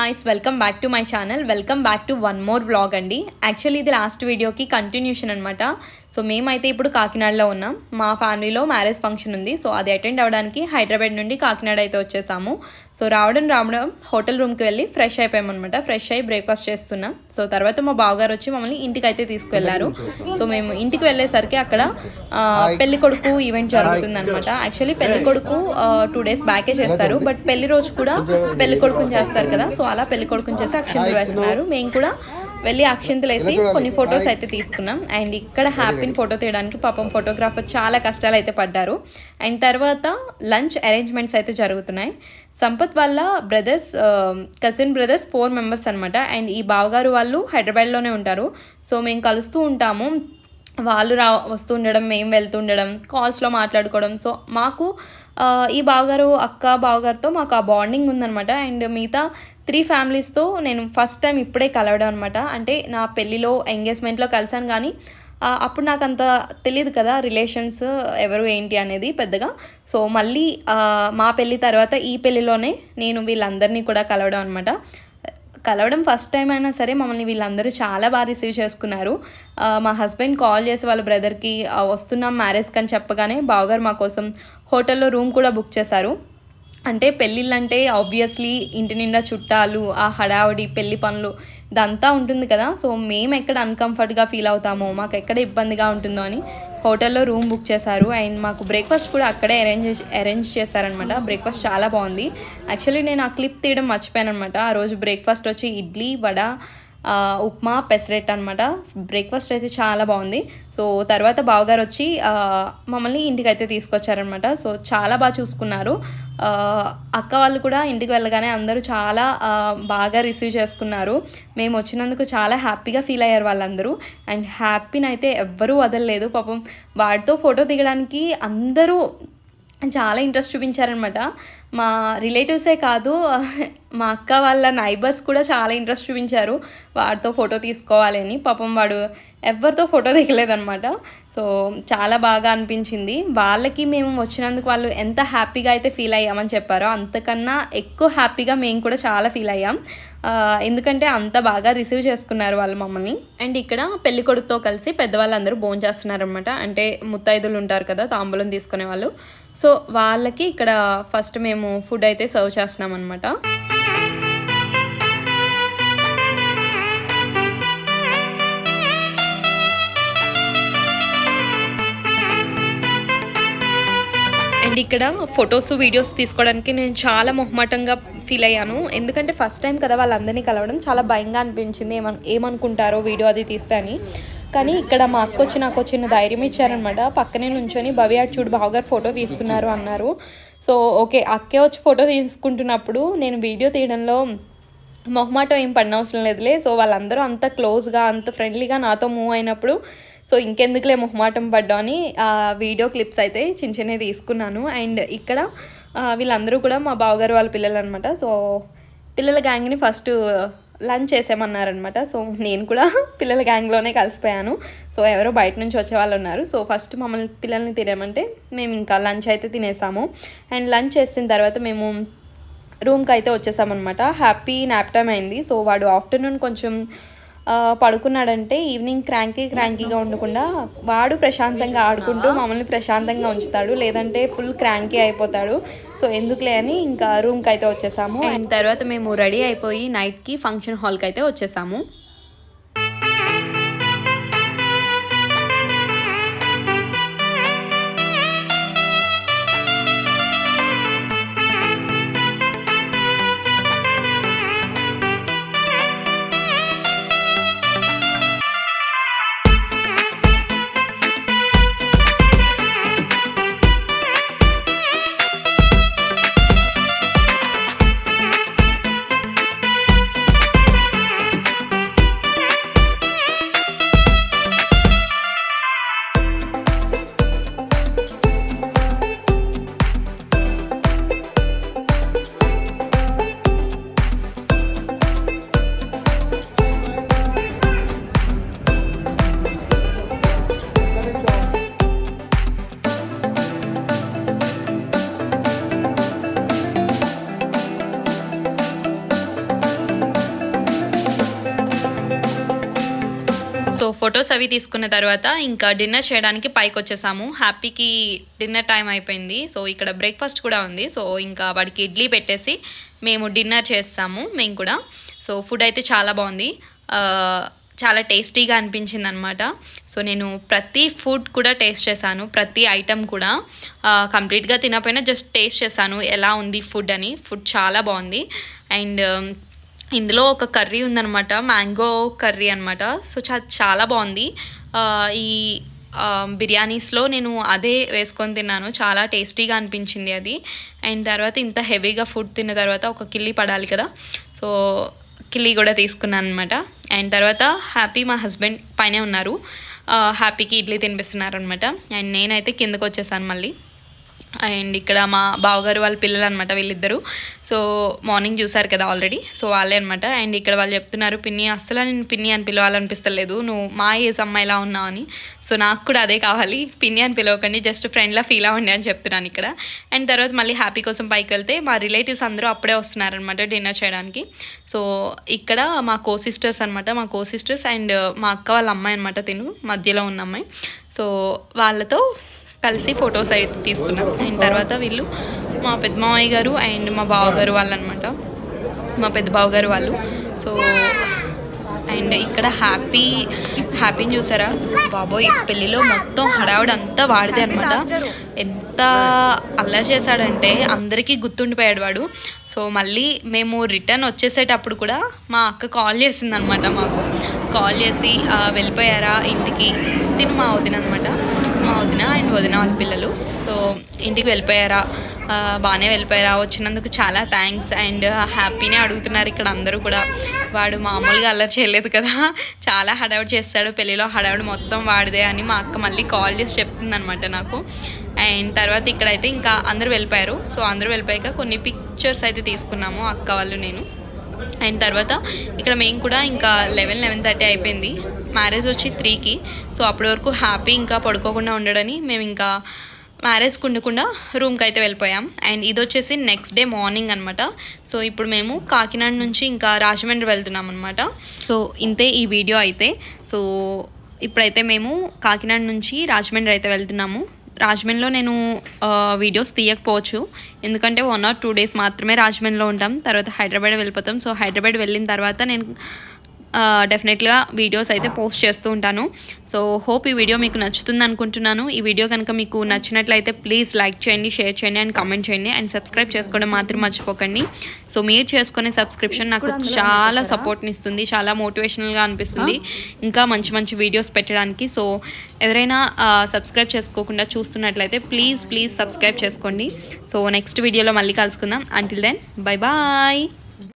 Guys, welcome back to my channel. Welcome back to one more vlog అండి. Actually ఇది last వీడియోకి continuation అనమాట. So మేమైతే ఇప్పుడు కాకినాడలో ఉన్నాం. మా ఫ్యామిలీలో మ్యారేజ్ ఫంక్షన్ ఉంది. సో అది అటెండ్ అవ్వడానికి హైదరాబాద్ నుండి కాకినాడ అయితే వచ్చేసాము. సో రావడం హోటల్ రూమ్కి వెళ్ళి ఫ్రెష్ అయిపోయామన్నమాట. ఫ్రెష్ అయ్యి బ్రేక్ఫాస్ట్ చేస్తున్నాం. సో తర్వాత మా బావగారు వచ్చి మమ్మల్ని ఇంటికి అయితే తీసుకువెళ్ళారు. సో మేము ఇంటికి వెళ్ళేసరికి అక్కడ పెళ్లి కొడుకు ఈవెంట్ జరుగుతుంది అనమాట. యాక్చువల్లీ పెళ్లి కొడుకు 2 days బ్యాకే చేస్తారు, బట్ పెళ్లి రోజు కూడా పెళ్లి కొడుకుని చేస్తారు కదా. సో అలా పెళ్లి కొడుకుని చేసి అక్షంతలు వేస్తున్నారు. మేము కూడా వెళ్ళి అక్షంతలు వేసి కొన్ని ఫొటోస్ అయితే తీసుకున్నాం. అండ్ ఇక్కడ హ్యాపీని ఫోటో తీయడానికి పాపం ఫోటోగ్రాఫర్ చాలా కష్టాలు అయితే పడ్డారు. అండ్ తర్వాత లంచ్ అరేంజ్మెంట్స్ అయితే జరుగుతున్నాయి. సంపత్ వాళ్ళ కజిన్ బ్రదర్స్ 4 members అనమాట. అండ్ ఈ బావగారు వాళ్ళు హైదరాబాద్లోనే ఉంటారు. సో మేము కలుస్తూ ఉంటాము. వాళ్ళు వస్తూ ఉండడం, మేము వెళ్తూ ఉండడం, కాల్స్లో మాట్లాడుకోవడం. సో మాకు ఈ బావగారితో మాకు ఆ బాండింగ్ ఉందనమాట. అండ్ మిగతా 3 familiesతో నేను ఫస్ట్ టైం ఇప్పుడే కలవడం అనమాట. అంటే నా పెళ్ళిలో ఎంగేజ్మెంట్లో కలిసాను, కానీ అప్పుడు నాకు అంత తెలియదు కదా రిలేషన్స్ ఎవరు ఏంటి అనేది పెద్దగా. సో మళ్ళీ మా పెళ్ళి తర్వాత ఈ పెళ్ళిలోనే నేను వీళ్ళందరినీ కూడా కలవడం ఫస్ట్ టైం అయినా సరే మమ్మల్ని వీళ్ళందరూ చాలా బాగా రిసీవ్ చేసుకున్నారు. మా హస్బెండ్ కాల్ చేసి వాళ్ళ బ్రదర్కి వస్తున్నాం మ్యారేజ్కి అని చెప్పగానే బావగారు మా కోసం హోటల్లో రూమ్ కూడా బుక్ చేశారు. అంటే పెళ్ళిళ్ళంటే ఆబ్వియస్లీ ఇంటి నిండా చుట్టాలు, ఆ హడావుడి, పెళ్లి పనులు ఇదంతా ఉంటుంది కదా. సో మేము ఎక్కడ అన్కంఫర్ట్గా ఫీల్ అవుతామో, మాకు ఎక్కడ ఇబ్బందిగా ఉంటుందో అని హోటల్లో రూమ్ బుక్ చేశారు. అండ్ మాకు బ్రేక్ఫాస్ట్ కూడా అక్కడే అరేంజ్ చేశారనమాట. బ్రేక్ఫాస్ట్ చాలా బాగుంది. యాక్చువల్లీ నేను ఆ క్లిప్ తీయడం మర్చిపోయాను అనమాట. ఆ రోజు బ్రేక్ఫాస్ట్ వచ్చి ఇడ్లీ, వడ, ఉప్మా, పెసరెట్ అనమాట. బ్రేక్ఫాస్ట్ అయితే చాలా బాగుంది. సో తర్వాత బావగారు వచ్చి మమ్మల్ని ఇంటికి అయితే తీసుకొచ్చారనమాట. సో చాలా బాగా చూసుకున్నారు. అక్క వాళ్ళు కూడా ఇంటికి వెళ్ళగానే అందరూ చాలా బాగా రిసీవ్ చేసుకున్నారు. మేము వచ్చినందుకు చాలా హ్యాపీగా ఫీల్ అయ్యారు వాళ్ళందరూ. అండ్ హ్యాపీని అయితే ఎవ్వరూ వదలలేదు. పాపం వాడితో ఫోటో దిగడానికి అందరూ చాలా ఇంట్రెస్ట్ చూపించారనమాట. మా రిలేటివ్సే కాదు, మా అక్క వాళ్ళ నైబర్స్ కూడా చాలా ఇంట్రెస్ట్ చూపించారు వాడితో ఫోటో తీసుకోవాలి అని. పాపం వాడు ఎవరితో ఫోటో దిగలేదనమాట. సో చాలా బాగా అనిపించింది. వాళ్ళకి మేము వచ్చినందుకు వాళ్ళు ఎంత హ్యాపీగా అయితే ఫీల్ అయ్యామని చెప్పారో అంతకన్నా ఎక్కువ హ్యాపీగా మేము కూడా చాలా ఫీల్ అయ్యాం. ఎందుకంటే అంత బాగా రిసీవ్ చేసుకున్నారు వాళ్ళు మమ్మల్ని. అండ్ ఇక్కడ పెళ్లి కొడుకుతో కలిసి పెద్దవాళ్ళందరూ భోజనం చేస్తున్నారనమాట. అంటే ముత్తైదులు ఉంటారు కదా, తాంబూలం తీసుకునే వాళ్ళు. సో వాళ్ళకి ఇక్కడ ఫస్ట్ మేము ఫుడ్ అయితే సర్వ్ చేస్తున్నాం అనమాట. అండ్ ఇక్కడ ఫొటోస్, వీడియోస్ తీసుకోవడానికి నేను చాలా మొహమాటంగా ఫీల్ అయ్యాను. ఎందుకంటే ఫస్ట్ టైం కదా వాళ్ళందరినీ కలవడం, చాలా భయంగా అనిపించింది ఏమనుకుంటారో వీడియో అది తీస్తే అని. కానీ ఇక్కడ మా అక్క వచ్చి నాకు చిన్న ధైర్యం ఇచ్చారనమాట. పక్కనే నుంచొని భవ్య చూడు బావగారు ఫోటో తీస్తున్నారు అన్నారు. సో ఓకే, అక్కే వచ్చి ఫోటో తీసుకుంటున్నప్పుడు నేను వీడియో తీయడంలో మొహమాటం ఏం పడినవసరం లేదులే. సో వాళ్ళందరూ అంత క్లోజ్గా, అంత ఫ్రెండ్లీగా నాతో మూవ్ అయినప్పుడు సో ఇంకెందుకులే మొహమాటం పడ్డా అని వీడియో క్లిప్స్ అయితే చిన్న తీసుకున్నాను. అండ్ ఇక్కడ వీళ్ళందరూ కూడా మా బావగారు వాళ్ళ పిల్లలు అనమాట. సో పిల్లల గ్యాంగ్ని ఫస్ట్ లంచ్ చేసామన్నారనమాట. సో నేను కూడా పిల్లల గ్యాంగ్లోనే కలిసిపోయాను. సో ఎవరో బయట నుంచి వచ్చే వాళ్ళు ఉన్నారు. సో ఫస్ట్ మమ్మల్ని పిల్లల్ని తినేమంటే మేము ఇంకా లంచ్ అయితే తినేసాము. అండ్ లంచ్ చేసిన తర్వాత మేము రూమ్కి అయితే వచ్చేసామన్నమాట. హ్యాపీ నాప్ టైం అయింది. సో వాడు ఆఫ్టర్నూన్ కొంచెం పడుకున్నాడంటే ఈవినింగ్ క్రాంకీగా ఉండకుండా వాడు ప్రశాంతంగా ఆడుకుంటూ మమ్మల్ని ప్రశాంతంగా ఉంచుతాడు, లేదంటే ఫుల్ క్రాంకీ అయిపోతాడు. సో ఎందుకులే అని ఇంకా రూమ్కి అయితే వచ్చేసాము. అండ్ తర్వాత మేము రెడీ అయిపోయి నైట్కి ఫంక్షన్ హాల్కి అయితే వచ్చేసాము. ఫొటోస్ అవి తీసుకున్న తర్వాత ఇంకా డిన్నర్ చేయడానికి పైకి వచ్చేసాము. హ్యాపీకి డిన్నర్ టైం అయిపోయింది. సో ఇక్కడ బ్రేక్ఫాస్ట్ కూడా ఉంది. సో ఇంకా వాడికి ఇడ్లీ పెట్టేసి మేము డిన్నర్ చేస్తాము మేము కూడా. సో ఫుడ్ అయితే చాలా బాగుంది, చాలా టేస్టీగా అనిపించింది అనమాట. సో నేను ప్రతి ఫుడ్ కూడా టేస్ట్ చేశాను, ప్రతి ఐటెం కూడా కంప్లీట్గా తినకపోయినా జస్ట్ టేస్ట్ చేశాను ఎలా ఉంది ఫుడ్ అని. ఫుడ్ చాలా బాగుంది. అండ్ ఇందులో ఒక కర్రీ ఉందన్నమాట, మ్యాంగో కర్రీ అనమాట. సో చాలా బాగుంది. ఈ బిర్యానీస్లో నేను అదే వేసుకొని తిన్నాను, చాలా టేస్టీగా అనిపించింది అది. అండ్ తర్వాత ఇంత హెవీగా ఫుడ్ తిన్న తర్వాత ఒక కిల్లి పడాలి కదా, సో కిల్లి కూడా తీసుకున్నాను అనమాట. అండ్ తర్వాత హ్యాపీ మా హస్బెండ్ పైనే ఉన్నారు, హ్యాపీకి ఇడ్లీ తినిపిస్తున్నారు అనమాట. అండ్ నేనైతే కిందకు వచ్చేసాను మళ్ళీ. అండ్ ఇక్కడ మా బావగారు వాళ్ళ పిల్లలు అనమాట వీళ్ళిద్దరు. సో మార్నింగ్ చూసారు కదా ఆల్రెడీ, సో వాళ్ళే అనమాట. అండ్ ఇక్కడ వాళ్ళు చెప్తున్నారు, పిన్ని అస్సలు నేను పిన్ని అని పిలవాలనిపిస్తలేదు, నువ్వు మా ఏజ్ అమ్మాయిలా ఉన్నావు అని. సో నాకు కూడా అదే కావాలి, పిన్ని అని పిలవకండి, జస్ట్ ఫ్రెండ్లా ఫీల్ అవ్వండి అని చెప్తున్నాను ఇక్కడ. అండ్ తర్వాత మళ్ళీ హ్యాపీ కోసం పైకి వెళ్తే మా రిలేటివ్స్ అందరూ అప్పుడే వస్తున్నారనమాట డిన్నర్ చేయడానికి. సో ఇక్కడ మా కో సిస్టర్స్ అనమాట, మా కో సిస్టర్స్ అండ్ మా అక్క వాళ్ళ అమ్మాయి అనమాట, తిను మధ్యలో ఉన్న అమ్మాయి. సో వాళ్ళతో కలిసి ఫొటోస్ అయితే తీసుకున్నాం. అండ్ తర్వాత వీళ్ళు మా పెద్ద మామయ్య గారు అండ్ మా బావగారు వాళ్ళు అనమాట, మా పెద్ద బావగారు వాళ్ళు. సో అండ్ ఇక్కడ హ్యాపీని చూసారా, బాబోయ్ పెళ్ళిలో మొత్తం హడావుడి అంతా వాడితే అనమాట. ఎంత అల్లరి చేశాడంటే అందరికీ గుర్తుండిపోయాడు వాడు. సో మళ్ళీ మేము రిటర్న్ వచ్చేసేటప్పుడు కూడా మా అక్క కాల్ చేసింది అనమాట, మాకు కాల్ చేసి వెళ్ళిపోయారా ఇంటికి, తిని మా వదిన అనమాట, మా వదిన అండ్ వదిన వాళ్ళ పిల్లలు. సో ఇంటికి వెళ్ళిపోయారా, బాగానే వెళ్ళిపోయారా, వచ్చినందుకు చాలా థ్యాంక్స్. అండ్ హ్యాపీనే అడుగుతున్నారు ఇక్కడ అందరూ కూడా. వాడు మామూలుగా అల్లరి చేయలేదు కదా, చాలా హడావుడి చేస్తాడు, పెళ్ళిలో హడావుడి మొత్తం వాడిదే అని మా అక్క మళ్ళీ కాల్ చేసి చెప్తుంది అనమాట నాకు. అండ్ తర్వాత ఇక్కడైతే ఇంకా అందరూ వెళ్ళిపోయారు. సో అందరూ వెళ్ళిపోయాక కొన్ని పిక్చర్స్ అయితే తీసుకున్నాము అక్క వాళ్ళు నేను. అండ్ తర్వాత ఇక్కడ మేము కూడా ఇంకా 11:30 అయిపోయింది, మ్యారేజ్ వచ్చి 3కి. సో అప్పటి వరకు హ్యాపీ ఇంకా పడుకోకుండా ఉండడని మేము ఇంకా మ్యారేజ్కి ఉండకుండా రూమ్కి అయితే వెళ్ళిపోయాం. అండ్ ఇది వచ్చేసి నెక్స్ట్ డే మార్నింగ్ అనమాట. సో ఇప్పుడు మేము కాకినాడ నుంచి ఇంకా రాజమండ్రి వెళ్తున్నాం అనమాట. సో ఇంతే ఈ వీడియో అయితే. సో ఇప్పుడైతే మేము కాకినాడ నుంచి రాజమండ్రి అయితే వెళ్తున్నాము. రాజమండ్రిలో నేను వీడియోస్ తీయకపోవచ్చు, ఎందుకంటే 1 or 2 days మాత్రమే రాజమండ్రిలో ఉంటాం, తర్వాత హైదరాబాద్ వెళ్ళిపోతాం. సో హైదరాబాద్ వెళ్ళిన తర్వాత నేను డెఫినెట్గా వీడియోస్ అయితే పోస్ట్ చేస్తూ ఉంటాను. సో హోప్ ఈ వీడియో మీకు నచ్చుతుంది అనుకుంటున్నాను. ఈ వీడియో కనుక మీకు నచ్చినట్లయితే ప్లీజ్ లైక్ చేయండి, షేర్ చేయండి అండ్ కామెంట్ చేయండి. అండ్ సబ్స్క్రైబ్ చేసుకోవడం మాత్రం మర్చిపోకండి. సో మీరు చేసుకునే సబ్స్క్రిప్షన్ నాకు చాలా సపోర్ట్ని ఇస్తుంది, చాలా మోటివేషనల్గా అనిపిస్తుంది ఇంకా మంచి మంచి వీడియోస్ పెట్టడానికి. సో ఎవరైనా సబ్స్క్రైబ్ చేసుకోకుండా చూస్తున్నట్లయితే ప్లీజ్ సబ్స్క్రైబ్ చేసుకోండి. సో నెక్స్ట్ వీడియోలో మళ్ళీ కలుసుకుందాం. Until then bye bye.